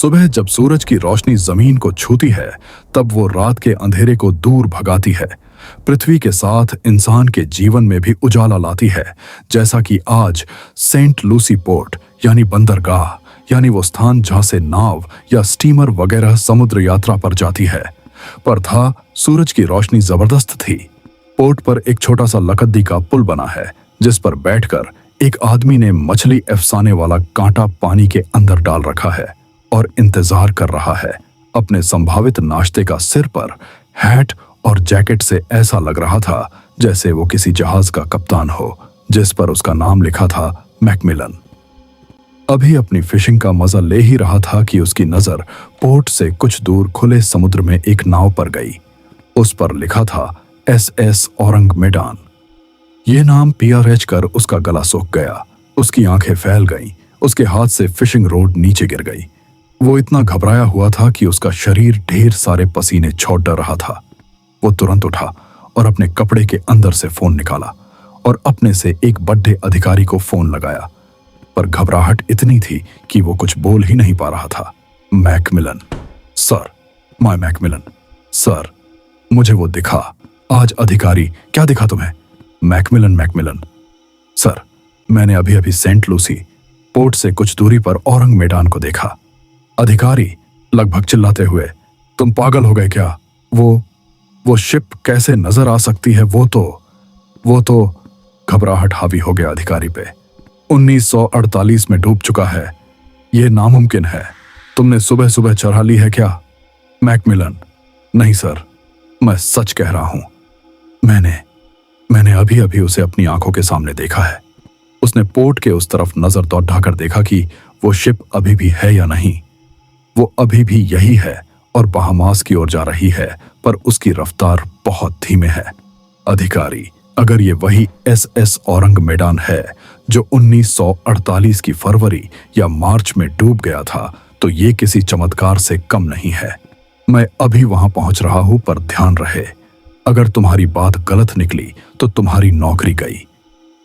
सुबह जब सूरज की रोशनी जमीन को छूती है तब वो रात के अंधेरे को दूर भगाती है। पृथ्वी के साथ इंसान के जीवन में भी उजाला लाती है, जैसा कि आज सेंट लूसी पोर्ट यानी बंदरगाह, यानी वो स्थान जहां से नाव या स्टीमर वगैरह समुद्र यात्रा पर जाती है। पर था सूरज की रोशनी जबरदस्त थी। पोर्ट पर एक छोटा सा लकड़ी का पुल बना है, जिस पर बैठकर एक आदमी ने मछली अफसाने वाला कांटा पानी के अंदर डाल रखा है और इंतजार कर रहा है अपने संभावित नाश्ते का। सिर पर हैट और जैकेट से ऐसा लग रहा था जैसे वो किसी जहाज का कप्तान हो, जिस पर उसका नाम लिखा था मैकमिलन। अभी अपनी फिशिंग का मजा ले ही रहा था कि उसकी नजर पोर्ट से कुछ दूर खुले समुद्र में एक नाव पर गई। उस पर लिखा था SS औरंग मैदान। ये नाम PRH कर उसका गला सूख गया, उसकी आंखें फैल गईं, उसके हाथ से फिशिंग रोड नीचे गिर गई। वो इतना घबराया हुआ था कि उसका शरीर ढेर सारे पसीने छोड़ रहा था। वो तुरंत उठा और अपने कपड़े के अंदर से फोन निकाला और अपने से एक बड़े अधिकारी को फोन लगाया, पर घबराहट इतनी थी कि वो कुछ बोल ही नहीं पा रहा था। Macmillan, sir, my Macmillan, sir, मुझे वो दिखा आज। अधिकारी, क्या दिखा तुम्हें? मैकमिलन, सर, मैंने अभी अभी सेंट लूसी पोर्ट से कुछ दूरी पर औरंग मैदान को देखा। अधिकारी लगभग चिल्लाते हुए, तुम पागल हो गए क्या? वो शिप कैसे नजर आ सकती है? वो तो घबराहट हावी हो गया अधिकारी पे। 1948 में डूब चुका है, यह नामुमकिन है। तुमने सुबह सुबह चढ़ा ली है क्या? मैकमिलन, नहीं सर, मैं सच कह रहा हूं। मैंने अभी अभी उसे अपनी आंखों के सामने देखा है। उसने पोर्ट के उस तरफ नजर दौड़ाकर देखा कि वो शिप अभी भी है या नहीं। वो अभी भी यही है और बहामास की ओर जा रही है, पर उसकी रफ्तार बहुत धीमे है। अधिकारी, अगर ये वही SS औरंग मैदान है जो 1948 की फरवरी या मार्च में डूब गया था, तो ये किसी चमत्कार से कम नहीं है। मैं अभी वहां पहुंच रहा हूं, पर ध्यान रहे, अगर तुम्हारी बात गलत निकली तो तुम्हारी नौकरी गई।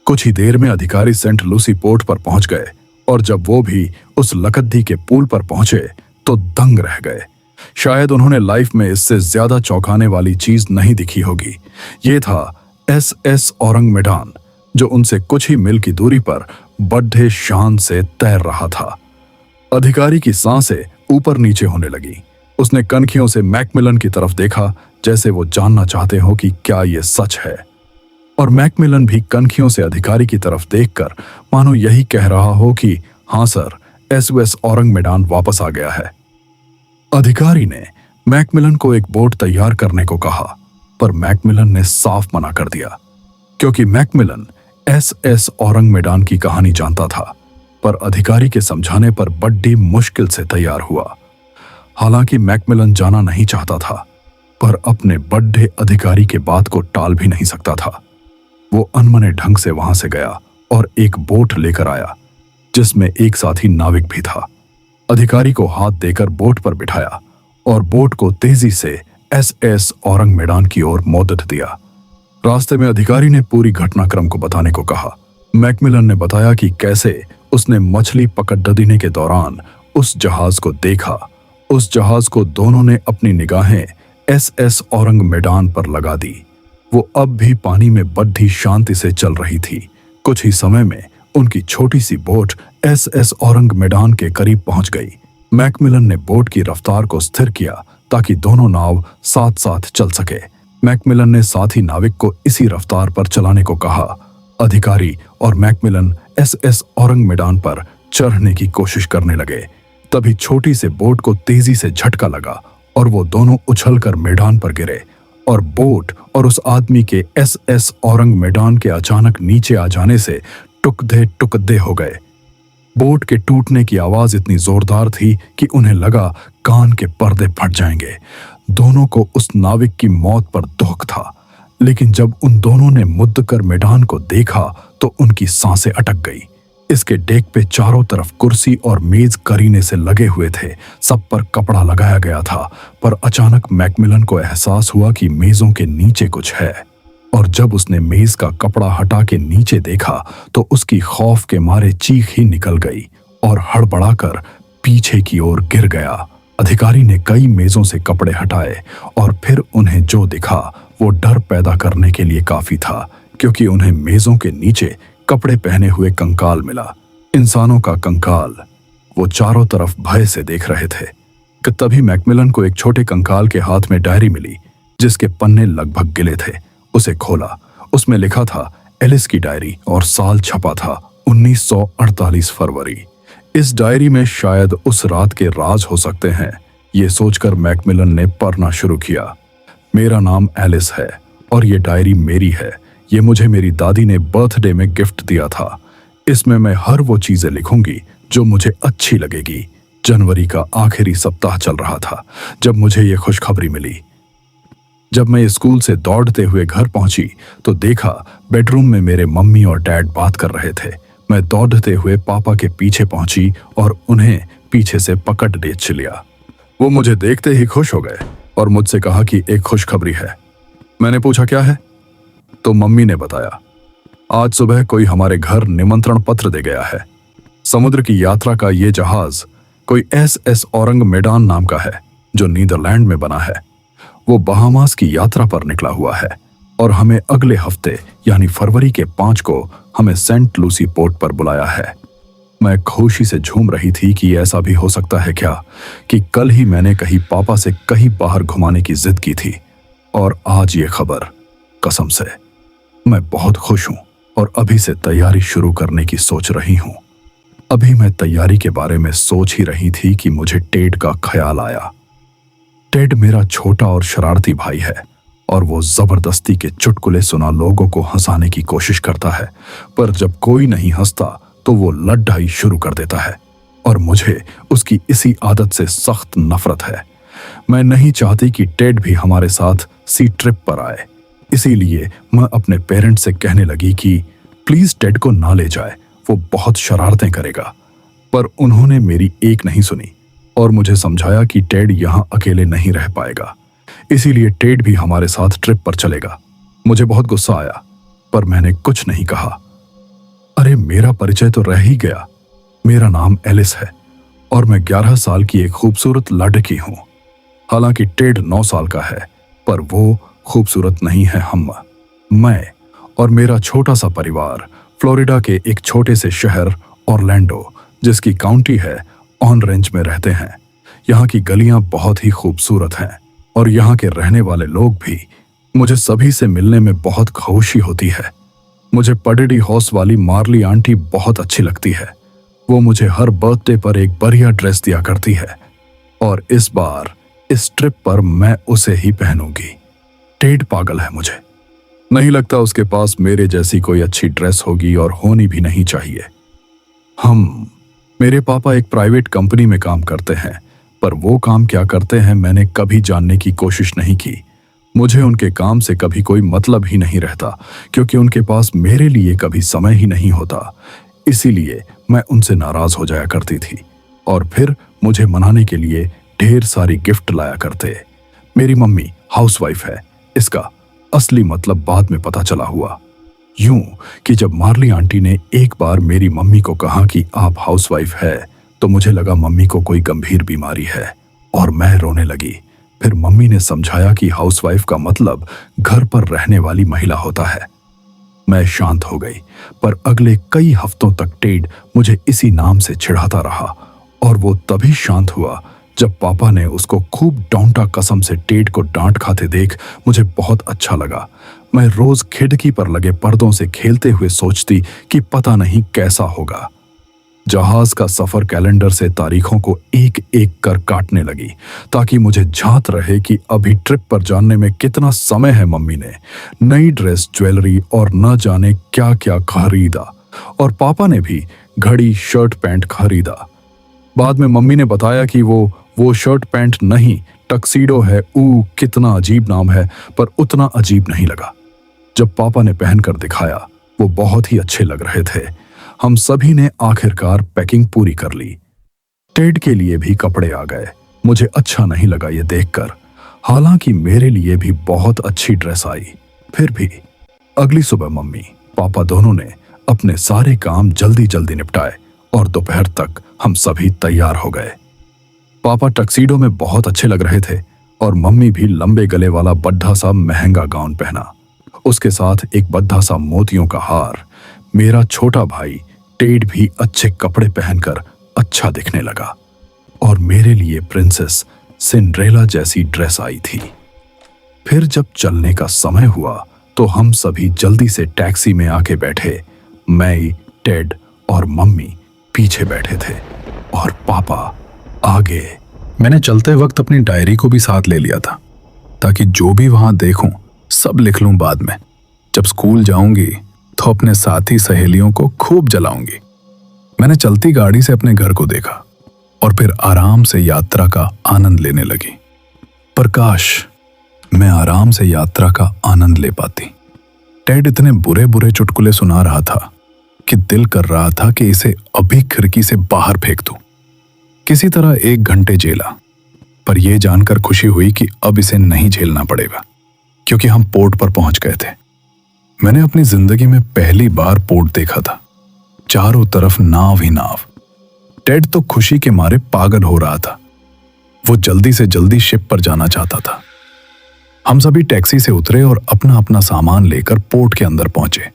कुछ ही देर में अधिकारी सेंट लूसी पोर्ट पर पहुंच गए और जब वो भी उस लकड़ी के पुल पर पहुंचे तो दंग रह गए। शायद उन्होंने लाइफ में इससे ज्यादा चौंकाने वाली चीज नहीं दिखी होगी। ये था SS औरंग मैदान, जो उनसे कुछ ही मील की दूरी पर बड़े शान से तैर रहा था। अधिकारी की सांसें ऊपर नीचे होने लगी। उसने कनखियों से मैकमिलन की तरफ देखा, जैसे वो जानना चाहते हो कि क्या ये सच है। और मैकमिलन भी कनखियों से अधिकारी की तरफ देखकर मानो यही कह रहा हो कि हां सर, SS औरंग मैदान वापस आ गया है। अधिकारी ने मैकमिलन को एक बोट तैयार करने को कहा, पर मैकमिलन ने साफ मना कर दिया, क्योंकि मैकमिलन SS औरंग मैदान की कहानी जानता था, पर अधिकारी के समझाने पर बड़ी मुश्किल से तैयार हुआ। हालांकि मैकमिलन जाना नहीं चाहता था, पर अपने बड़े अधिकारी के बात को टाल भी नहीं सकता था। वो अनमने ढंग से वहां से गया और एक बोट लेकर आया, जिसमें एक साथी नाविक भी था। अधिकारी को हाथ देकर बोट पर बिठाया और बोट को तेजी से SS औरंग मैदान की ओर मोड़ दिया। रास्ते में अधिकारी ने पूरी घटनाक्रम को बताने को कहा। मैकमिलन ने बताया कि कैसे उसने मछली पकड़ने के दौरान उस जहाज को देखा। उस जहाज को दोनों ने अपनी निगाहें SS औरंग मैदान पर लगा दी। वो अब भी पानी में बड़ी शांति से चल रही थी। कुछ ही समय में उनकी छोटी सी बोट SS औरंग मैदान के करीब पहुंच गई। मैकमिलन ने बोट की रफ्तार को स्थिर किया ताकि दोनों नाव साथ साथ चल सके। मैकमिलन ने साथी नाविक को इसी रफ्तार पर चलाने को कहा। अधिकारी और मैकमिलन SS औरंग मैदान पर चढ़ने की कोशिश करने लगे। तभी छोटी से बोट को तेजी से झटका लगा और वो दोनों उछलकर मैदान पर गिरे और बोट और उस आदमी के SS औरंग मैदान के अचानक नीचे आ जाने से टुकड़े हो गए। बोट के टूटने की आवाज इतनी जोरदार थी कि उन्हें लगा कान के पर्दे फट जाएंगे। दोनों को उस नाविक की मौत पर दुख था, लेकिन जब उन दोनों ने मुद्द कर मैदान को देखा तो उनकी सांसें अटक गई। इसके डेक पे चारों तरफ कुर्सी और मेज करीने से लगे हुए थे, सब पर कपड़ा लगाया गया था, पर अचानक मैकमिलन को एहसास हुआ कि मेजों के नीचे कुछ है। और जब उसने मेज का कपड़ा हटा के नीचे देखा तो उसकी खौफ के मारे चीख ही निकल गई और हड़बड़ाकर पीछे की ओर गिर गया। अधिकारी ने कई मेजों से कपड़े हटाए और फिर उन्हें जो दिखा वो डर पैदा करने के लिए काफी था, क्योंकि उन्हें मेजों के नीचे कपड़े पहने हुए कंकाल मिला। इंसानों का कंकाल। वो चारों तरफ भय से देख रहे थे कि तभी मैकमिलन को एक छोटे कंकाल के हाथ में डायरी मिली, जिसके पन्ने लगभग गिले थे। उसे खोला। उसमें लिखा था एलिस की डायरी और साल छपा था 1948 फरवरी। इस डायरी में शायद उस रात के राज हो सकते हैं। ये सोचकर मैकमिलन ने पढ़ना शुरू किया। मेरा नाम एलिस है और ये डायरी मेरी है। ये मुझे मेरी दादी ने बर्थडे में गिफ्ट दिया था। इसमें मैं हर वो चीजें लिखूंगी जो मुझे अच्छी लगेगी। जनवरी का आखिरी सप्ताह चल रहा था जब मुझे ये खुशखबरी मिली। जब मैं स्कूल से दौड़ते हुए घर पहुंची तो देखा बेडरूम में मेरे मम्मी और डैड बात कर रहे थे। मैं दौड़ते हुए पापा के पीछे पहुंची और उन्हें पीछे से पकड़ डेच लिया। वो मुझे देखते ही खुश हो गए और मुझसे कहा कि एक खुशखबरी है। मैंने पूछा क्या है? तो मम्मी ने बताया, आज सुबह कोई हमारे घर निमंत्रण पत्र दे गया है। समुद्र की यात्रा का ये जहाज कोई SS औरंग मेडान नाम का है, जो नीदरलैंड में बना है। वो बहामास की यात्रा पर निकला हुआ है और हमें अगले हफ्ते यानी फरवरी के 5 को हमें सेंट लूसी पोर्ट पर बुलाया है। मैं खुशी से झूम रही थी कि ऐसा भी हो सकता है क्या कि कल ही मैंने कहीं पापा से कहीं बाहर घुमाने की जिद की थी और आज ये खबर। कसम से मैं बहुत खुश हूं और अभी से तैयारी शुरू करने की सोच रही हूं। अभी मैं तैयारी के बारे में सोच ही रही थी कि मुझे टेड का ख्याल आया। टेड मेरा छोटा और शरारती भाई है और वो जबरदस्ती के चुटकुले सुना लोगों को हंसाने की कोशिश करता है, पर जब कोई नहीं हंसता तो वो लड़ाई शुरू कर देता है और मुझे उसकी इसी आदत से सख्त नफरत है। मैं नहीं चाहती कि टेड भी हमारे साथ सी ट्रिप पर आए, इसीलिए मैं अपने पेरेंट्स से कहने लगी कि प्लीज टेड को ना ले जाए, वो बहुत शरारतें करेगा। पर उन्होंने मेरी एक नहीं सुनी और मुझे समझाया कि टेड यहां अकेले नहीं रह पाएगा, इसीलिए टेड भी हमारे साथ ट्रिप पर चलेगा। मुझे बहुत गुस्सा आया पर मैंने कुछ नहीं कहा। अरे मेरा परिचय तो रह ही गया। मेरा नाम एलिस है और मैं 11 साल की एक खूबसूरत लड़की हूं। हालांकि टेड 9 साल का है, पर वो खूबसूरत नहीं है। मैं और मेरा छोटा सा परिवार फ्लोरिडा के एक छोटे से शहर ऑरलैंडो, जिसकी काउंटी है, ऑरेंज में रहते हैं। यहाँ की गलियां बहुत ही खूबसूरत हैं और यहाँ के रहने वाले लोग भी। मुझे सभी से मिलने में बहुत खुशी होती है। मुझे पडेडी हाउस वाली मार्ली आंटी बहुत अच्छी लगती है। वो मुझे हर बर्थडे पर एक बढ़िया ड्रेस दिया करती है और इस बार इस ट्रिप पर मैं उसे ही पहनूंगी। टेड पागल है। मुझे नहीं लगता उसके पास मेरे जैसी कोई अच्छी ड्रेस होगी और होनी भी नहीं चाहिए। मेरे पापा एक प्राइवेट कंपनी में काम करते हैं, पर वो काम क्या करते हैं मैंने कभी जानने की कोशिश नहीं की। मुझे उनके काम से कभी कोई मतलब ही नहीं रहता, क्योंकि उनके पास मेरे लिए कभी समय ही नहीं होता। इसीलिए मैं उनसे नाराज हो जाया करती थी और फिर मुझे मनाने के लिए ढेर सारी गिफ्ट लाया करते। मेरी मम्मी हाउसवाइफ है, इसका असली मतलब बाद में पता चला हुआ। यूं कि जब मार्ली आंटी ने एक बार मेरी मम्मी को कहा कि आप हाउसवाइफ है, तो मुझे लगा मम्मी को कोई गंभीर बीमारी है और मैं रोने लगी। फिर मम्मी ने समझाया कि हाउसवाइफ का मतलब घर पर रहने वाली महिला होता है। मैं शांत हो गई, पर अगले कई हफ्तों तक टेड मुझे इसी नाम से चिढ़ाता रहा और वो तभी शांत हुआ जब पापा ने उसको खूब डांटा। कसम से टेड को डांट खाते देख मुझे बहुत अच्छा लगा। मैं रोज खिड़की पर लगे पर्दों से खेलते हुए सोचती कि पता नहीं कैसा होगा। जहाज का सफर कैलेंडर से तारीखों को एक एक कर काटने लगी ताकि मुझे झांत रहे कि अभी ट्रिप पर जाने में कितना समय है। मम्मी ने नई ड्रेस, ज्वेलरी और न जाने क्या क्या खरीदा और पापा ने भी घड़ी, शर्ट, पैंट खरीदा। बाद में मम्मी ने बताया कि वो शर्ट पैंट नहीं, टक्सीडो है। कितना अजीब नाम है, पर उतना अजीब नहीं लगा। जब पापा ने पहनकर दिखाया, वो बहुत ही अच्छे लग रहे थे। हम सभी ने आखिरकार पैकिंग पूरी कर ली। टेड के लिए भी कपड़े आ गए। मुझे अच्छा नहीं लगा ये देखकर, हालांकि मेरे लिए भी बहुत अच्छी ड्रेस आई। फिर भी अगली सुबह मम्मी पापा दोनों ने अपने सारे काम जल्दी जल्दी निपटाए और दोपहर तक हम सभी तैयार हो गए। पापा टक्सीडो में बहुत अच्छे लग रहे थे और मम्मी भी लंबे गले वाला बड्ढा सा महंगा गाउन पहना, उसके साथ एक बड्ढा सा मोतियों का हार। मेरा छोटा भाई टेड भी अच्छे कपड़े पहनकर अच्छा दिखने लगा और मेरे लिए प्रिंसेस सिंड्रेला जैसी ड्रेस आई थी। फिर जब चलने का समय हुआ तो हम सभी जल्दी से टैक्सी में आके बैठे। मैं, टेड और मम्मी पीछे बैठे थे और पापा आगे। मैंने चलते वक्त अपनी डायरी को भी साथ ले लिया था ताकि जो भी वहां देखूं सब लिख लूं बाद में। जब स्कूल जाऊंगी तो अपने साथी सहेलियों को खूब जलाऊंगी। मैंने चलती गाड़ी से अपने घर को देखा और फिर आराम से यात्रा का आनंद लेने लगी। पर काश मैं आराम से यात्रा का आनंद ले पाती। टेड इतने बुरे बुरे चुटकुले सुना रहा था कि दिल कर रहा था कि इसे अभी खिड़की से बाहर फेंक दूं। किसी तरह 1 घंटे झेला, पर यह जानकर खुशी हुई कि अब इसे नहीं झेलना पड़ेगा क्योंकि हम पोर्ट पर पहुंच गए थे। मैंने अपनी जिंदगी में पहली बार पोर्ट देखा था। चारों तरफ नाव ही नाव। टेड तो खुशी के मारे पागल हो रहा था। वो जल्दी से जल्दी शिप पर जाना चाहता था। हम सभी टैक्सी से उतरे और अपना अपना सामान लेकर पोर्ट के अंदर पहुंचे।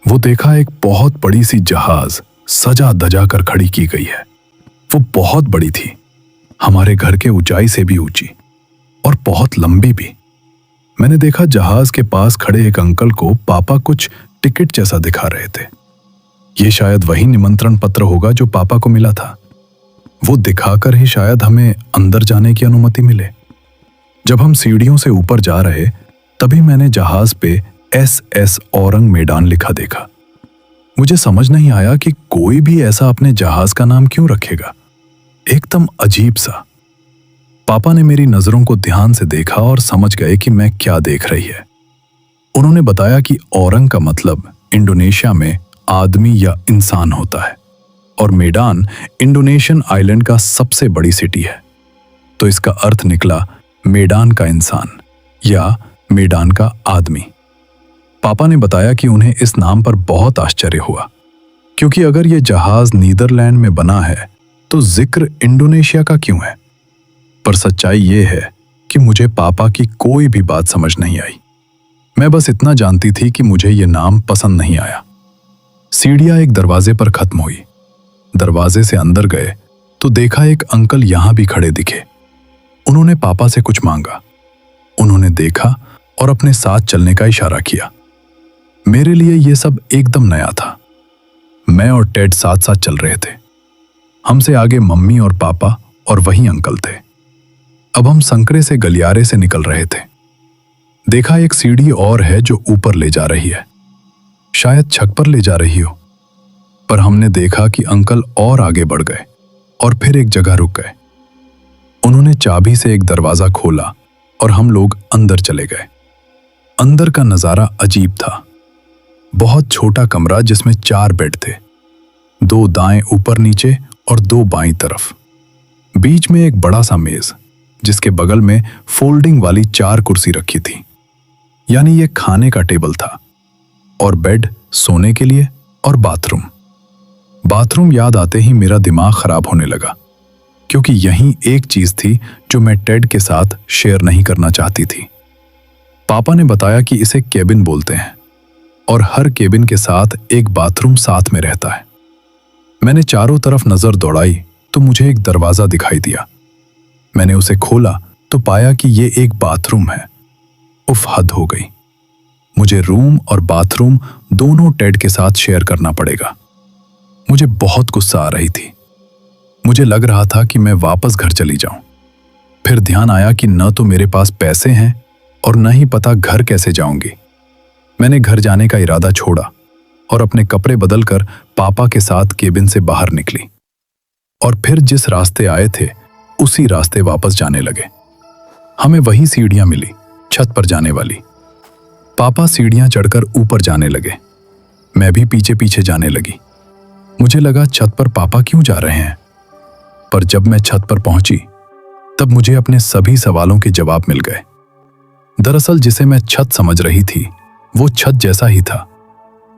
वो देखा एक बहुत बड़ी सी जहाज सजा धजा कर खड़ी की गई है। वो बहुत बड़ी थी, हमारे घर के ऊंचाई से भी ऊंची और बहुत लंबी भी। मैंने देखा जहाज के पास खड़े एक अंकल को पापा कुछ टिकट जैसा दिखा रहे थे। ये शायद वही निमंत्रण पत्र होगा जो पापा को मिला था। वो दिखाकर ही शायद हमें अंदर जाने की अनुमति मिले। जब हम सीढ़ियों से ऊपर जा रहे तभी मैंने जहाज पे SS औरंग मैदान लिखा देखा। मुझे समझ नहीं आया कि कोई भी ऐसा अपने जहाज का नाम क्यों रखेगा, एकदम अजीब सा। पापा ने मेरी नजरों को ध्यान से देखा और समझ गए कि मैं क्या देख रही है। उन्होंने बताया कि औरंग का मतलब इंडोनेशिया में आदमी या इंसान होता है और मेडान इंडोनेशियन आइलैंड का सबसे बड़ी सिटी है। तो इसका अर्थ निकला मेडान का इंसान या मेडान का आदमी। पापा ने बताया कि उन्हें इस नाम पर बहुत आश्चर्य हुआ क्योंकि अगर यह जहाज नीदरलैंड में बना है तो जिक्र इंडोनेशिया का क्यों है। पर सच्चाई यह है कि मुझे पापा की कोई भी बात समझ नहीं आई। मैं बस इतना जानती थी कि मुझे यह नाम पसंद नहीं आया। सीढ़ियां एक दरवाजे पर खत्म हुई। दरवाजे से अंदर गए तो देखा एक अंकल यहां भी खड़े दिखे। उन्होंने पापा से कुछ मांगा। उन्होंने देखा और अपने साथ चलने का इशारा किया। मेरे लिए यह सब एकदम नया था। मैं और टेड साथ साथ चल रहे थे। हमसे आगे मम्मी और पापा और वही अंकल थे। अब हम संकरे से गलियारे से निकल रहे थे। देखा एक सीढ़ी और है जो ऊपर ले जा रही है, शायद छत पर ले जा रही हो। पर हमने देखा कि अंकल और आगे बढ़ गए और फिर एक जगह रुक गए। उन्होंने चाबी से एक दरवाजा खोला और हम लोग अंदर चले गए। अंदर का नजारा अजीब था। बहुत छोटा कमरा जिसमें 4 बेड थे, 2 दाएं ऊपर नीचे और 2 बाईं तरफ। बीच में एक बड़ा सा मेज जिसके बगल में फोल्डिंग वाली 4 कुर्सी रखी थी, यानी यह खाने का टेबल था। और बेड सोने के लिए और बाथरूम। बाथरूम याद आते ही मेरा दिमाग खराब होने लगा क्योंकि यही एक चीज थी जो मैं टेड के साथ शेयर नहीं करना चाहती थी। पापा ने बताया कि इसे केबिन बोलते हैं और हर केबिन के साथ एक बाथरूम साथ में रहता है। मैंने चारों तरफ नजर दौड़ाई तो मुझे एक दरवाजा दिखाई दिया। मैंने उसे खोला तो पाया कि यह एक बाथरूम है। उफ, हद हो गई। मुझे रूम और बाथरूम दोनों टेड के साथ शेयर करना पड़ेगा। मुझे बहुत गुस्सा आ रही थी। मुझे लग रहा था कि मैं वापस घर चली जाऊं। फिर ध्यान आया कि न तो मेरे पास पैसे हैं और न ही पता घर कैसे जाऊंगी। मैंने घर जाने का इरादा छोड़ा और अपने कपड़े बदलकर पापा के साथ केबिन से बाहर निकली और फिर जिस रास्ते आए थे उसी रास्ते वापस जाने लगे। हमें वही सीढ़ियां मिली, छत पर जाने वाली। पापा सीढ़ियां चढ़कर ऊपर जाने लगे। मैं भी पीछे पीछे जाने लगी। मुझे लगा छत पर पापा क्यों जा रहे हैं, पर जब मैं छत पर पहुंची तब मुझे अपने सभी सवालों के जवाब मिल गए। दरअसल जिसे मैं छत समझ रही थी वो छत जैसा ही था,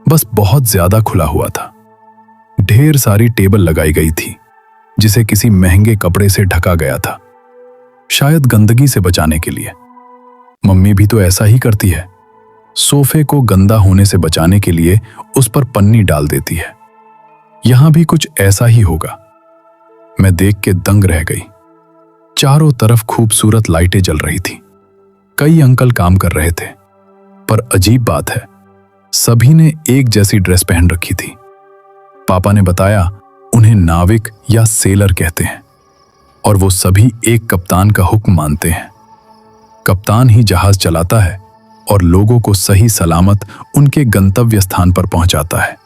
बस बहुत ज्यादा खुला हुआ था। ढेर सारी टेबल लगाई गई थी जिसे किसी महंगे कपड़े से ढका गया था, शायद गंदगी से बचाने के लिए। मम्मी भी तो ऐसा ही करती है, सोफे को गंदा होने से बचाने के लिए उस पर पन्नी डाल देती है। यहां भी कुछ ऐसा ही होगा। मैं देख के दंग रह गई। चारों तरफ खूबसूरत लाइटें जल रही थी। कई अंकल काम कर रहे थे, पर अजीब बात है, सभी ने एक जैसी ड्रेस पहन रखी थी। पापा ने बताया उन्हें नाविक या सेलर कहते हैं और वो सभी एक कप्तान का हुक्म मानते हैं। कप्तान ही जहाज चलाता है और लोगों को सही सलामत उनके गंतव्य स्थान पर पहुंचाता है।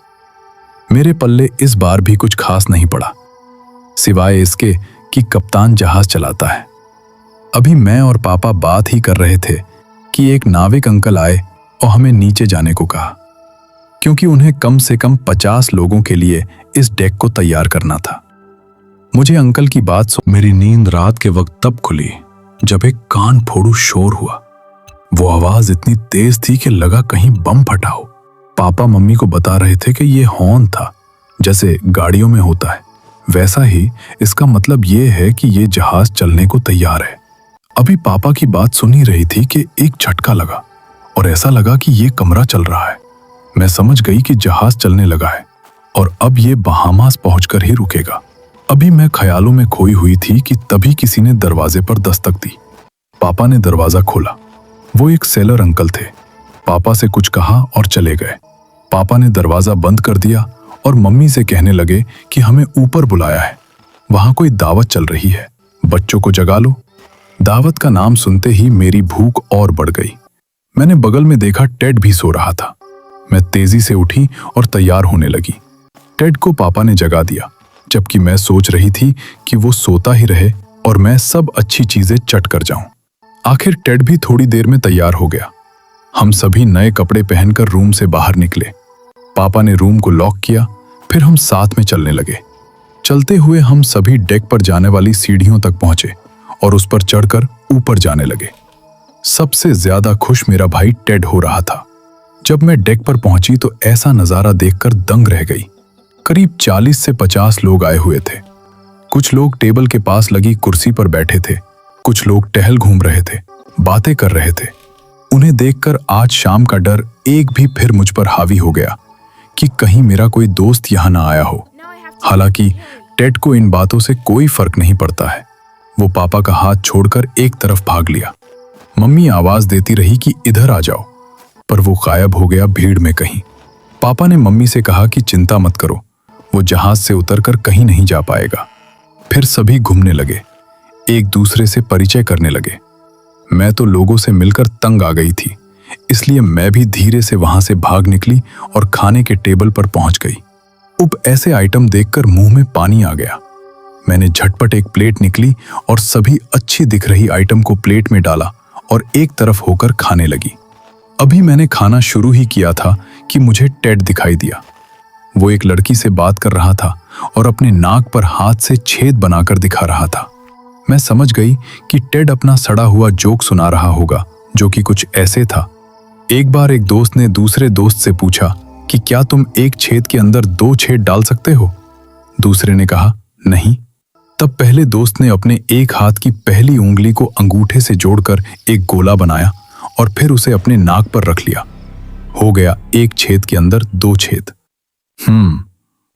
मेरे पल्ले इस बार भी कुछ खास नहीं पड़ा, सिवाय इसके कि कप्तान जहाज चलाता है। अभी मैं और पापा बात ही कर रहे थे कि एक नाविक अंकल आए और हमें नीचे जाने को कहा, क्योंकि उन्हें कम से कम 50 लोगों के लिए इस डेक को तैयार करना था। मुझे अंकल की बात सुन मेरी नींद रात के वक्त तब खुली जब एक कान फोड़ू शोर हुआ। वो आवाज इतनी तेज थी कि लगा कहीं बम फटा हो। पापा मम्मी को बता रहे थे कि ये हॉर्न था, जैसे गाड़ियों में होता है, वैसा ही इसका मतलब ये है कि ये जहाज चलने को तैयार है। अभी पापा की बात सुन ही रही थी कि एक झटका लगा और ऐसा लगा कि ये कमरा चल रहा है। मैं समझ गई कि जहाज चलने लगा है और अब ये बहामास पहुंचकर ही रुकेगा। अभी मैं ख्यालों में खोई हुई थी कि तभी किसी ने दरवाजे पर दस्तक दी। पापा ने दरवाजा खोला। वो एक सेलर अंकल थे। पापा से कुछ कहा और चले गए। पापा ने दरवाजा बंद कर दिया और मम्मी से कहने लगे कि हमें ऊपर बुलाया है, वहां कोई दावत चल रही है, बच्चों को जगा लो। दावत का नाम सुनते ही मेरी भूख और बढ़ गई। मैंने बगल में देखा टेड भी सो रहा था। मैं तेजी से उठी और तैयार होने लगी। टेड को पापा ने जगा दिया, जबकि मैं सोच रही थी कि वो सोता ही रहे और मैं सब अच्छी चीजें चट कर जाऊं। आखिर टेड भी थोड़ी देर में तैयार हो गया। हम सभी नए कपड़े पहनकर रूम से बाहर निकले। पापा ने रूम को लॉक किया, फिर हम साथ में चलने लगे। चलते हुए हम सभी डेक पर जाने वाली सीढ़ियों तक पहुंचे और उस पर चढ़कर ऊपर जाने लगे। सबसे ज्यादा खुश मेरा भाई टेड हो रहा था। जब मैं डेक पर पहुंची तो ऐसा नजारा देखकर दंग रह गई। करीब 40 से 50 लोग आए हुए थे। कुछ लोग टेबल के पास लगी कुर्सी पर बैठे थे, कुछ लोग टहल घूम रहे थे, बातें कर रहे थे। उन्हें देखकर आज शाम का डर एक भी फिर मुझ पर हावी हो गया कि कहीं मेरा कोई दोस्त यहां ना आया हो। हालांकि टेड को इन बातों से कोई फर्क नहीं पड़ता है। वो पापा का हाथ छोड़कर एक तरफ भाग लिया। मम्मी आवाज देती रही कि इधर आ जाओ, पर वो गायब हो गया भीड़ में कहीं। पापा ने मम्मी से कहा कि चिंता मत करो, वो जहाज से उतरकर कहीं नहीं जा पाएगा। फिर सभी घूमने लगे, एक दूसरे से परिचय करने लगे। मैं तो लोगों से मिलकर तंग आ गई थी, इसलिए मैं भी धीरे से वहां से भाग निकली और खाने के टेबल पर पहुंच गई। अब ऐसे आइटम देखकर मुंह में पानी आ गया। मैंने झटपट एक प्लेट निकली और सभी अच्छी दिख रही आइटम को प्लेट में डाला और एक तरफ होकर खाने लगी। अभी मैंने खाना शुरू ही किया था कि मुझे टेड दिखाई दिया। वो एक लड़की से बात कर रहा था और अपने नाक पर हाथ से छेद बनाकर दिखा रहा था। मैं समझ गई कि टेड अपना सड़ा हुआ जोक सुना रहा होगा, जो कि कुछ ऐसे था। एक बार एक दोस्त ने दूसरे दोस्त से पूछा कि क्या तुम एक छेद के अंदर 2 छेद डाल सकते हो? दूसरे ने कहा नहीं। तब पहले दोस्त ने अपने एक हाथ की पहली उंगली को अंगूठे से जोड़कर एक गोला बनाया और फिर उसे अपने नाक पर रख लिया। हो गया एक छेद के अंदर 2 छेद।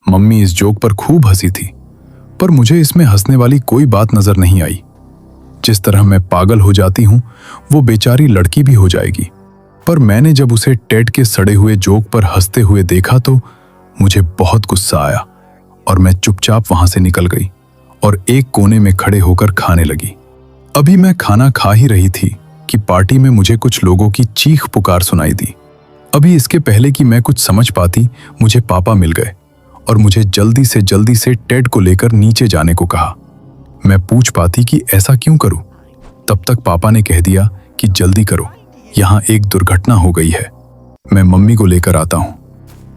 मम्मी इस जोक पर खूब हंसी थी, पर मुझे इसमें हंसने वाली कोई बात नजर नहीं आई। जिस तरह मैं पागल हो जाती हूं, वो बेचारी लड़की भी हो जाएगी। पर मैंने जब उसे टेड के सड़े हुए जोक पर हंसते हुए देखा तो मुझे बहुत गुस्सा आया और मैं चुपचाप वहां से निकल गई और एक कोने में खड़े होकर खाने लगी। अभी मैं खाना खा ही रही थी कि पार्टी में मुझे कुछ लोगों की चीख पुकार सुनाई दी। अभी इसके पहले कि मैं कुछ समझ पाती, मुझे पापा मिल गए और मुझे जल्दी से टेड को लेकर नीचे जाने को कहा। मैं पूछ पाती कि ऐसा क्यों करूं, तब तक पापा ने कह दिया कि जल्दी करो, यहां एक दुर्घटना हो गई है, मैं मम्मी को लेकर आता हूं।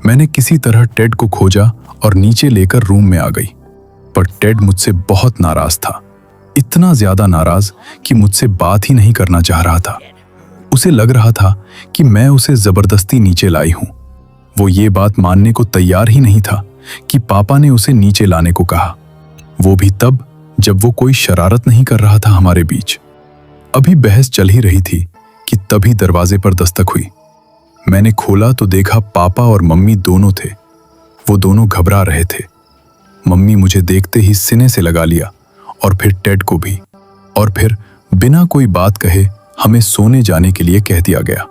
मैंने किसी तरह टेड को खोजा और नीचे लेकर रूम में आ गई, पर टेड मुझसे बहुत नाराज था। इतना ज्यादा नाराज कि मुझसे बात ही नहीं करना चाह रहा था। उसे लग रहा था कि मैं उसे जबरदस्ती नीचे लाई हूं। वो ये बात मानने को तैयार ही नहीं था कि पापा ने उसे नीचे लाने को कहा। वो भी तब जब वो कोई शरारत नहीं कर रहा था हमारे बीच। अभी बहस चल ही रही थी कि तभी दरवाजे पर दस्तक हुई। मैंने खोला तो देखा पापा और मम्मी दोनों थे। वो दोनों घबरा रहे थे। मम्मी मुझे देखते ही सीने से लगा लिया और फिर टेड को भी, और फिर बिना कोई बात कहे हमें सोने जाने के लिए कह दिया गया।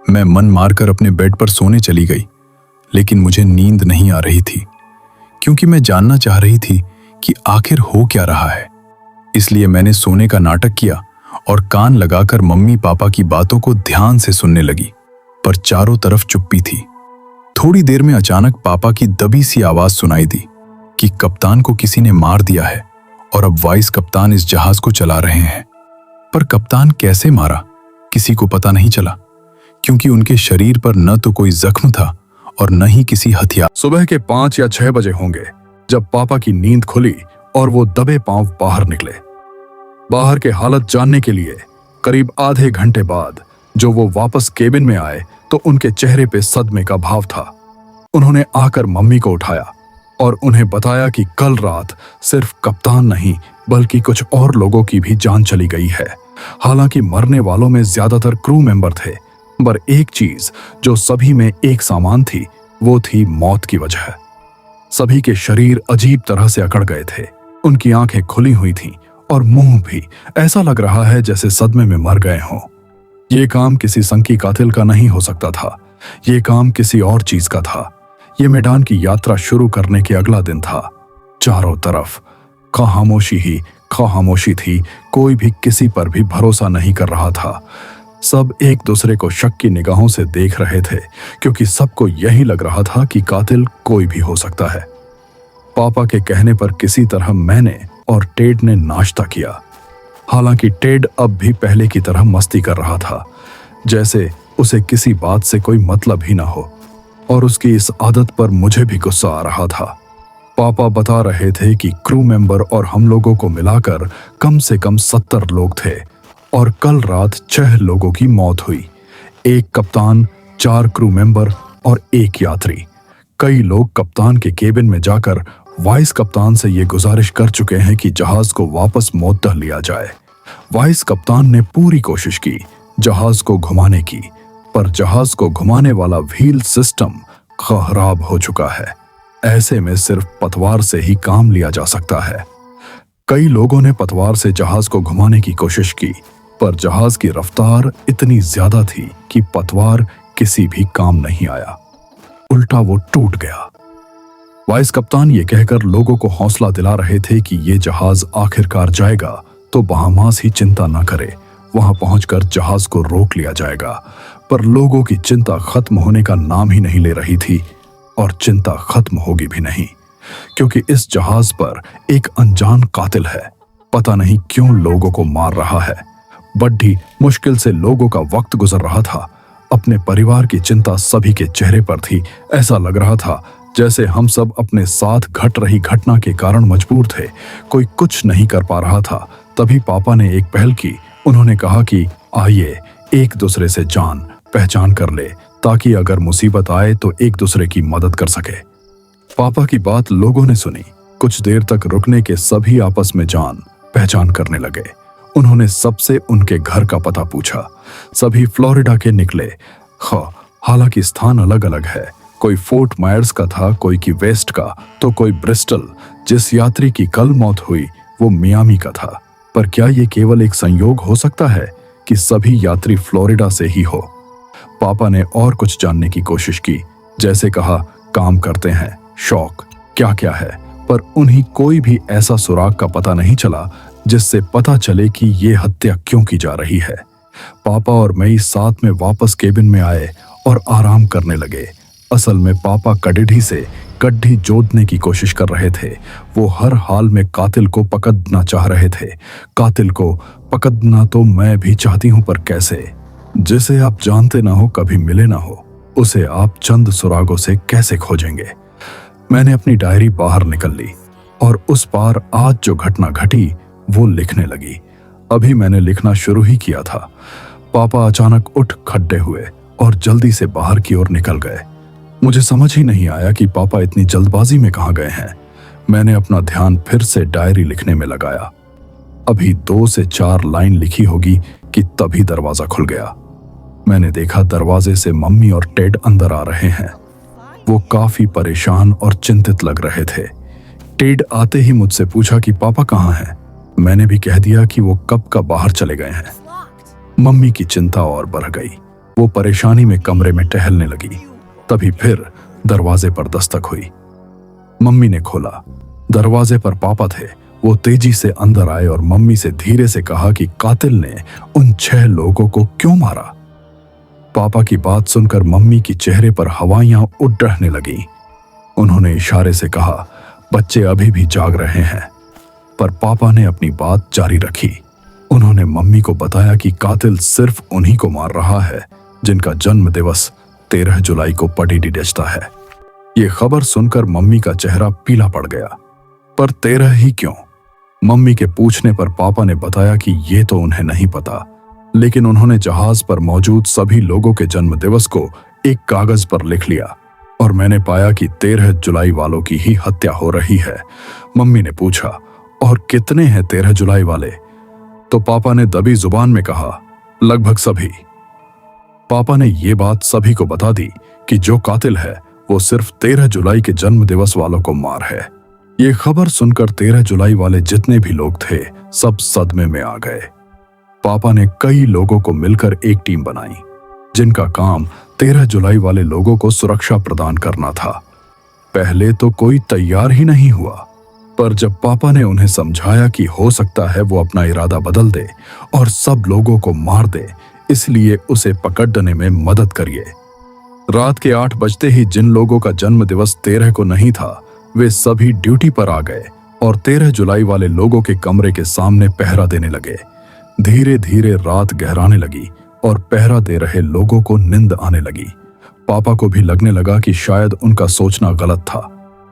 मैं मन मारकर अपने बेड पर सोने चली गई, लेकिन मुझे नींद नहीं आ रही थी क्योंकि मैं जानना चाह रही थी कि आखिर हो क्या रहा है। इसलिए मैंने सोने का नाटक किया और कान लगाकर मम्मी पापा की बातों को ध्यान से सुनने लगी, पर चारों तरफ चुप्पी थी। थोड़ी देर में अचानक पापा की दबी सी आवाज सुनाई दी कि कप्तान को किसी ने मार दिया है और अब वाइस कप्तान इस जहाज को चला रहे हैं। पर कप्तान कैसे मारा किसी को पता नहीं चला, क्योंकि उनके शरीर पर न तो कोई जख्म था और न ही किसी हथियार। सुबह के 5 या 6 बजे होंगे जब पापा की नींद खुली और वो दबे पांव बाहर निकले। बाहर के हालत जानने के लिए करीब आधे घंटे बाद जो वो वापस केबिन में आए तो उनके चेहरे पे सदमे का भाव था। उन्होंने आकर मम्मी को उठाया और उन्हें बताया कि कल रात सिर्फ कप्तान नहीं बल्कि कुछ और लोगों की भी जान चली गई है। हालांकि मरने वालों में ज्यादातर क्रू मेंबर थे, पर एक चीज जो सभी में एक समान थी वो थी मौत की वजह। सभी के शरीर अजीब तरह से अकड़ गए थे। उनकी आंखें खुली हुई थीं और मुंह भी ऐसा लग रहा है जैसे सदमे में मर गए हों। ये काम किसी संकी कातिल का नहीं हो सकता था। ये काम किसी और चीज का था। ये मैदान की यात्रा शुरू करने के अगला दिन था। चारों तरफ खामोशी ही खामोशी थी। कोई भी किसी पर भी भरोसा नहीं कर रहा था। सब एक दूसरे को शक की निगाहों से देख रहे थे, क्योंकि सबको यही लग रहा था कि कातिल कोई भी हो सकता है। पापा के कहने पर किसी तरह मैंने और टेड ने नाश्ता किया। हालांकि टेड अब भी पहले की तरह मस्ती कर रहा था, जैसे उसे किसी बात से कोई मतलब ही ना हो, और उसकी इस आदत पर मुझे भी गुस्सा आ रहा था। पापा बता रहे थे कि क्रू मेंबर और हम लोगों को मिलाकर कम से कम 70 लोग थे और कल रात 6 लोगों की मौत हुई। 1 कप्तान, 4 क्रू मेंबर और 1 यात्री। कई लोग कप्तान के केबिन में जाकर वाइस कप्तान से ये गुजारिश कर चुके हैं कि जहाज को वापस मोतह लिया जाए। वाइस कप्तान ने पूरी कोशिश की जहाज को घुमाने की, पर जहाज को घुमाने व्हील व्हील सिस्टम खराब हो चुका है। ऐसे में सिर्फ पतवार से ही काम लिया जा सकता है। कई लोगों ने पतवार से जहाज को घुमाने की कोशिश की, पर जहाज की रफ्तार इतनी ज्यादा थी कि पतवार किसी भी काम नहीं आया। उल्टा वो टूट गया। वाइस कप्तान ये कहकर लोगों को हौसला दिला रहे थे कि ये जहाज आखिरकार जाएगा तो बहामास ही चिंता न करे, वहां पहुंचकर जहाज को रोक लिया जाएगा। पर लोगों की चिंता खत्म होने का नाम ही नहीं ले रही थी, और चिंता खत्म होगी भी नहीं, क्योंकि इस जहाज पर एक अनजान कातिल है। पता नहीं क्यों लोगों को मार रहा है। बड़ी मुश्किल से लोगों का वक्त गुजर रहा था। अपने परिवार की चिंता सभी के चेहरे पर थी। ऐसा लग रहा था जैसे हम सब अपने साथ घट रही घटना के कारण मजबूर थे। कोई कुछ नहीं कर पा रहा था। तभी पापा ने एक पहल की। उन्होंने कहा कि आइए एक दूसरे से जान पहचान कर ले, ताकि अगर मुसीबत आए तो एक दूसरे की मदद कर सके। पापा की बात लोगों ने सुनी। कुछ देर तक रुकने के सभी आपस में जान पहचान करने लगे। उन्होंने सबसे उनके घर का पता पूछा। सभी फ्लोरिडा के निकले। हालांकि स्थान अलग अलग है। कोई फोर्ट मायर्स का था, कोई की वेस्ट का, तो कोई ब्रिस्टल। जिस यात्री की कल मौत हुई वो मियामी का था। पर क्या ये केवल एक संयोग हो सकता है कि सभी यात्री फ्लोरिडा से ही हो? पापा ने और कुछ जानने की कोशिश की, जैसे कहा काम करते हैं, शौक क्या क्या है, पर उन्हें कोई भी ऐसा सुराग का पता नहीं चला जिससे पता चले कि ये हत्या क्यों की जा रही है। पापा और मैं साथ में वापस केबिन में आए और आराम करने लगे। असल में पापा कडिढी से गड्ढी जोतने की कोशिश कर रहे थे। वो हर हाल में कातिल को पकड़ना चाह रहे थे। कातिल को पकड़ना तो मैं भी चाहती हूं, पर कैसे? जिसे आप जानते ना हो, कभी मिले ना हो, उसे आप चंद सुरागों से कैसे खोजेंगे? मैंने अपनी डायरी बाहर निकल ली और उस पार आज जो घटना घटी वो लिखने लगी। अभी मैंने लिखना शुरू ही किया था। पापा अचानक उठ खड़े हुए और जल्दी से बाहर की ओर निकल गए। मुझे समझ ही नहीं आया कि पापा इतनी जल्दबाजी में कहाँ गए हैं। मैंने अपना ध्यान फिर से डायरी लिखने में लगाया। अभी 2 से 4 लाइन लिखी होगी कि तभी दरवाजा खुल गया। मैंने देखा दरवाजे से मम्मी और टेड अंदर आ रहे हैं। वो काफी परेशान और चिंतित लग रहे थे। टेड आते ही मुझसे पूछा कि पापा कहाँ हैं। मैंने भी कह दिया कि वो कब का बाहर चले गए हैं। मम्मी की चिंता और बढ़ गई। वो परेशानी में कमरे में टहलने लगी। तभी फिर दरवाजे पर दस्तक हुई। मम्मी ने खोला। दरवाजे पर पापा थे। वो तेजी से अंदर आए और मम्मी से धीरे से कहा कि कातिल ने उन 6 लोगों को क्यों मारा। पापा की बात सुनकर मम्मी की चेहरे पर हवाइयां उड़ रहने लगी। उन्होंने इशारे से कहा, बच्चे अभी भी जाग रहे हैं। पर पापा ने अपनी बात जारी रखी। उन्होंने मम्मी को बताया कि कातिल सिर्फ उन्हीं को मार रहा है जिनका जन्म दिवस 13 जुलाई को पटेडी डचता है। ये खबर सुनकर मम्मी का चेहरा पीला पड़ गया। पर 13 ही क्यों? मम्मी के पूछने पर पापा ने बताया कि ये तो उन्हें नहीं पता, लेकिन उन्होंने जहाज पर मौजूद सभी लोगों के जन्म दिवस को एक कागज पर लिख लिया और मैंने पाया कि 13 जुलाई वालों की ही हत्या हो रही है। मम्मी ने पूछा, और कितने हैं 13 जुलाई वाले? तो पापा ने दबी जुबान में कहा, लगभग सभी। पापा ने ये बात सभी को बता दी कि जो कातिल है वो सिर्फ 13 जुलाई के जन्म दिवस वालों को मार है। ये खबर सुनकर 13 जुलाई वाले जितने भी लोग थे सब सदमे में आ गए। पापा ने कई लोगों को मिलकर एक टीम बनाई जिनका काम 13 जुलाई वाले लोगों को सुरक्षा प्रदान करना था। पहले तो कोई तैयार ही नहीं हुआ, पर जब पापा ने उन्हें समझाया कि हो सकता है वो अपना इरादा बदल दे और सब लोगों को मार दे, इसलिए उसे पकड़ने में मदद करिए। रात के 8 बजते ही जिन लोगों का जन्म दिवस 13 को नहीं था वे सभी ड्यूटी पर आ गए और 13 जुलाई वाले लोगों के कमरे के सामने पहरा देने लगे। धीरे धीरे रात गहराने लगी और पहरा दे रहे लोगों को नींद आने लगी। पापा को भी लगने लगा कि शायद उनका सोचना गलत था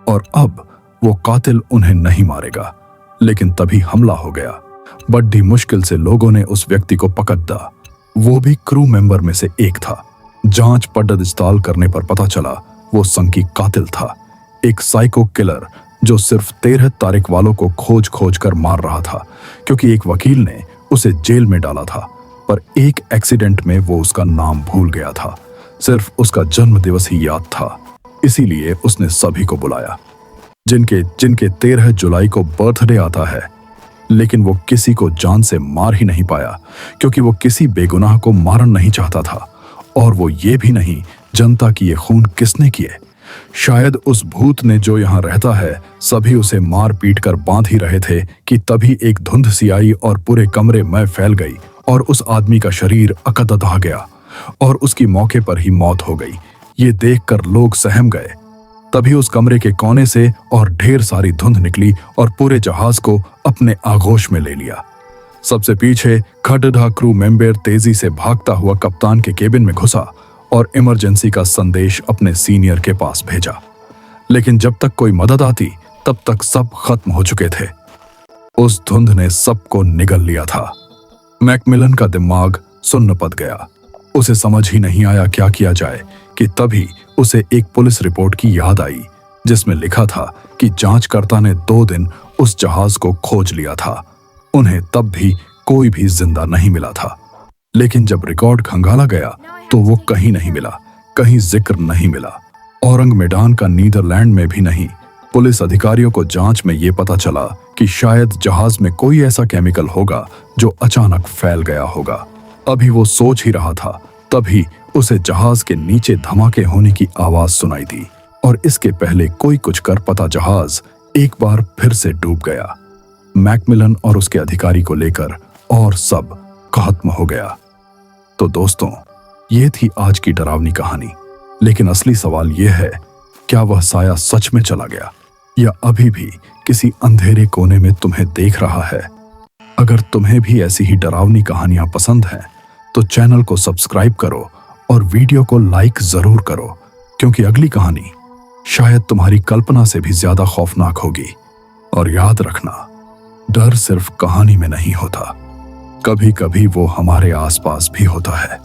और अब वो कातिल उन्हें नहीं मारेगा। लेकिन तभी हमला हो गया। बड़ी मुश्किल से लोगों ने उस व्यक्ति को पकड़ा। वो भी क्रू मेंबर में से एक था। जांच पड़ताल करने पर पता चला वो संकी कातिल था, एक साइको किलर जो सिर्फ 13 तारीख वालों को खोज खोज कर मार रहा था, क्योंकि एक वकील ने उसे जेल में डाला था। पर एक एक्सीडेंट में वो उसका नाम भूल गया था, सिर्फ उसका जन्म दिवस ही याद था। इसीलिए उसने सभी को बुलाया जिनके 13 जुलाई को बर्थडे आता है, लेकिन वो किसी को जान से मार ही नहीं पाया क्योंकि वो किसी बेगुनाह को मारना नहीं चाहता था और वो ये भी नहीं जानता कि ये खून किसने किए। शायद उस भूत ने जो यहाँ रहता है सभी उसे मार पीट कर बांध ही रहे थे कि तभी एक धुंध सी आई और पूरे कमरे में फैल गई और उस आदमी का शरीर अकददहा गया और उसकी मौके पर ही मौत हो गई। ये देखकर लोग सहम गए। तभी उस कमरे के कोने से और ढेर सारी धुंध निकली और पूरे जहाज को अपने आगोश में ले लिया। सबसे पीछे खटधा क्रू मेंबर तेजी से भागता हुआ कप्तान के केबिन में घुसा और इमरजेंसी का संदेश अपने सीनियर के पास भेजा। लेकिन जब तक कोई मदद आती तब तक सब खत्म हो चुके थे। उस धुंध ने सबको निगल लिया था। मैकमिलन का दिमाग सुन्न पड़ गया। उसे समझ ही नहीं आया क्या किया जाए कि तभी उसे एक पुलिस रिपोर्ट की याद आई जिसमें लिखा था कि जांचकर्ता ने 2 दिन उस जहाज को खोज लिया था। उन्हें तब भी कोई भी जिंदा नहीं मिला था, लेकिन जब रिकॉर्ड खंगाला गया तो वो कहीं नहीं मिला, कहीं जिक्र नहीं मिला। औरंग मैदान का नीदरलैंड में भी नहीं। पुलिस अधिकारियों को जांच में ये पता चला कि शायद जहाज में कोई ऐसा केमिकल होगा जो अचानक फैल गया होगा। अभी वो सोच ही रहा था, तभी उसे जहाज के नीचे धमाके होने की आवाज सुनाई दी और इसके पहले कोई कुछ कर पता जहाज एक बार फिर से डूब गया। मैकमिलन और उसके अधिकारी को लेकर और सब खत्म हो गया। तो दोस्तों, ये थी आज की डरावनी कहानी। लेकिन असली सवाल यह है, क्या वह साया सच में चला गया या अभी भी किसी अंधेरे कोने में तुम्हें देख रहा है? अगर तुम्हें भी ऐसी ही डरावनी कहानियां पसंद हैं तो चैनल को सब्सक्राइब करो और वीडियो को लाइक जरूर करो, क्योंकि अगली कहानी शायद तुम्हारी कल्पना से भी ज्यादा खौफनाक होगी। और याद रखना, डर सिर्फ कहानी में नहीं होता, कभी कभी वो हमारे आसपास भी होता है।